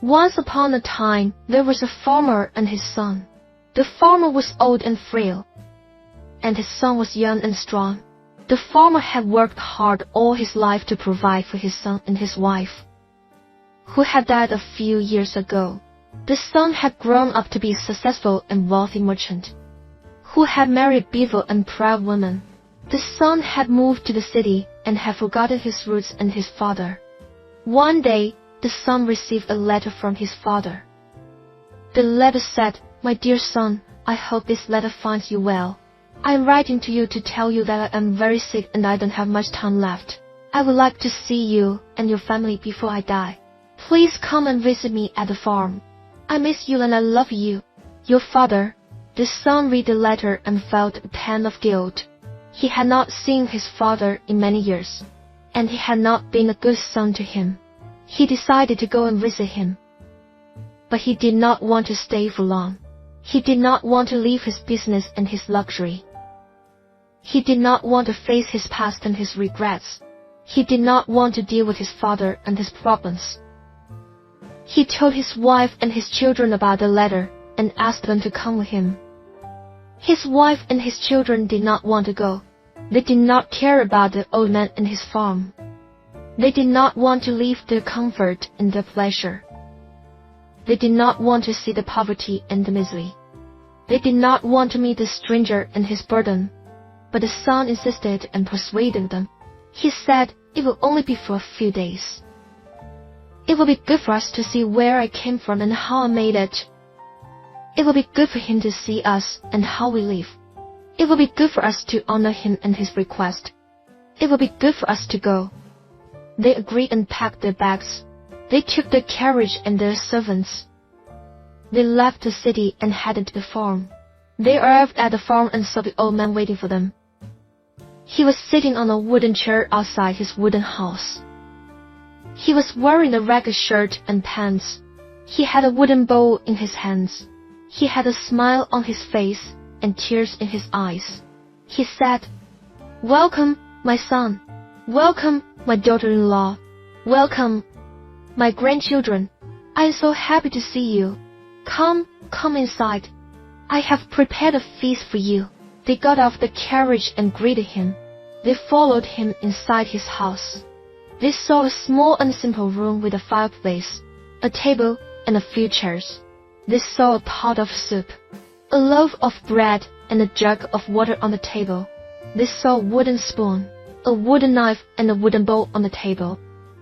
Once upon a time, there was a farmer and his son. The farmer was old and frail, and his son was young and strong. The farmer had worked hard all his life to provide for his son and his wife, who had died a few years ago. The son had grown up to be a successful and wealthy merchant, who had married a beautiful and proud woman. The son had moved to the city and had forgotten his roots and his father. One day, the son received a letter from his father. The letter said, "My dear son, I hope this letter finds you well. I am writing to you to tell you that I am very sick and I don't have much time left. I would like to see you and your family before I die. Please come and visit me at the farm. I miss you and I love you. Your father." The son read the letter and felt a pang of guilt. He had not seen his father in many years, and he had not been a good son to him. He decided to go and visit him. But he did not want to stay for long. He did not want to leave his business and his luxury. He did not want to face his past and his regrets. He did not want to deal with his father and his problems. He told his wife and his children about the letter and asked them to come with him. His wife and his children did not want to go. They did not care about the old man and his farm. They did not want to leave their comfort and their pleasure. They did not want to see the poverty and the misery. They did not want to meet the stranger and his burden. But the son insisted and persuaded them. He said, "It will only be for a few days. It will be good for us to see where I came from and how I made it. It will be good for him to see us and how we live. It will be good for us to honor him and his request. It will be good for us to go." They agreed and packed their bags. They took their carriage and their servants. They left the city and headed to the farm. They arrived at the farm and saw the old man waiting for them. He was sitting on a wooden chair outside his wooden house. He was wearing a ragged shirt and pants. He had a wooden bowl in his hands. He had a smile on his face and tears in his eyes. He said, "Welcome, my son. Welcome, my daughter-in-law. Welcome, my grandchildren. I am so happy to see you. Come inside. I have prepared a feast for you." They got off the carriage and greeted him. They followed him inside his house. They saw a small and simple room with a fireplace, a table, and a few chairs. They saw a pot of soup, a loaf of bread, and a jug of water on the table. They saw a wooden spoon, a wooden knife, and a wooden bowl on the table.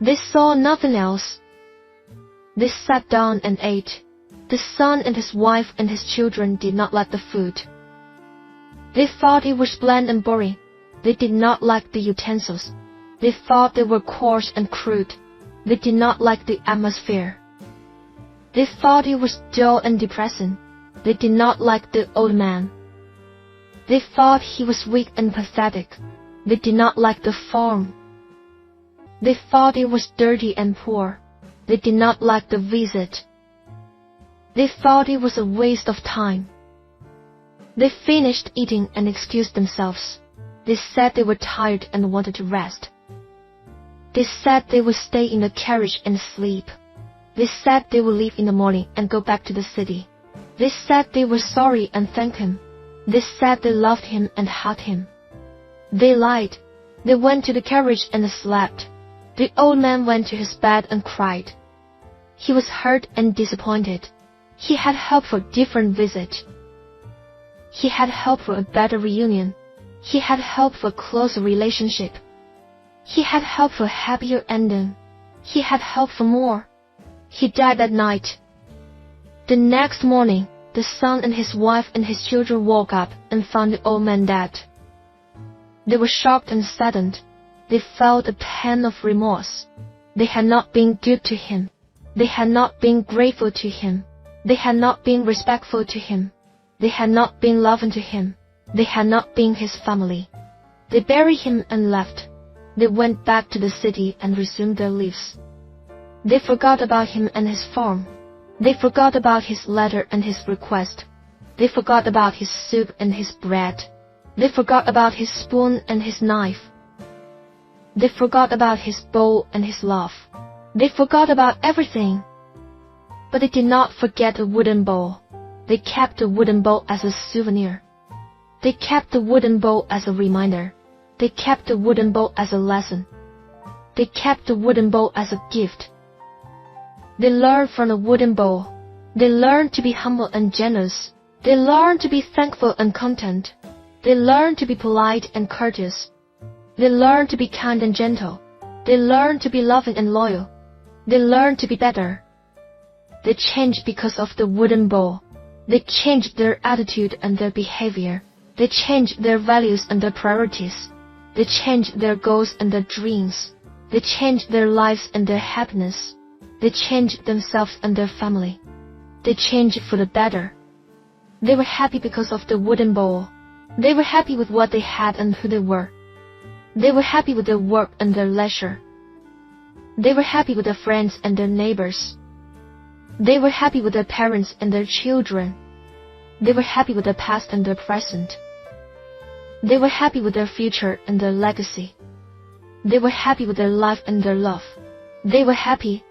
They saw nothing else. They sat down and ate. The son and his wife and his children did not like the food. They thought it was bland and boring. They did not like the utensils. They thought they were coarse and crude. They did not like the atmosphere. They thought it was dull and depressing. They did not like the old man. They thought he was weak and pathetic. They did not like the farm. They thought it was dirty and poor. They did not like the visit. They thought it was a waste of time. They finished eating and excused themselves. They said they were tired and wanted to rest. They said they would stay in the carriage and sleep. They said they would leave in the morning and go back to the city. They said they were sorry and thanked him. They said they loved him and hugged him. They lied. They went to the carriage and slept. The old man went to his bed and cried. He was hurt and disappointed. He had hoped for a different visit. He had hoped for a better reunion. He had hoped for a closer relationship. He had hoped for a happier ending. He had hoped for more. He died that night. The next morning, the son and his wife and his children woke up and found the old man dead. They were shocked and saddened. They felt a pang of remorse. They had not been good to him. They had not been grateful to him. They had not been respectful to him. They had not been loving to him. They had not been his family. They buried him and left. They went back to the city and resumed their lives. They forgot about him and his farm. They forgot about his letter and his request. They forgot about his soup and his bread. They forgot about his spoon and his knife. They forgot about his bowl and his love. They forgot about everything. But they did not forget the wooden bowl. They kept the wooden bowl as a souvenir. They kept the wooden bowl as a reminder. They kept the wooden bowl as a lesson. They kept the wooden bowl as a gift. They learned from the wooden bowl. They learned to be humble and generous. They learned to be thankful and content. They learned to be polite and courteous. They learned to be kind and gentle. They learned to be loving and loyal. They learned to be better. They changed because of the wooden bowl. They changed their attitude and their behavior. They changed their values and their priorities. They changed their goals and their dreams. They changed their lives and their happiness. They changed themselves and their family. They changed for the better. They were happy because of the wooden bowl. They were happy with what they had and who they were. They were happy with their work and their leisure. They were happy with their friends and their neighbors. They were happy with their parents and their children. They were happy with their past and their present. They were happy with their future and their legacy. They were happy with their life and their love. They were happy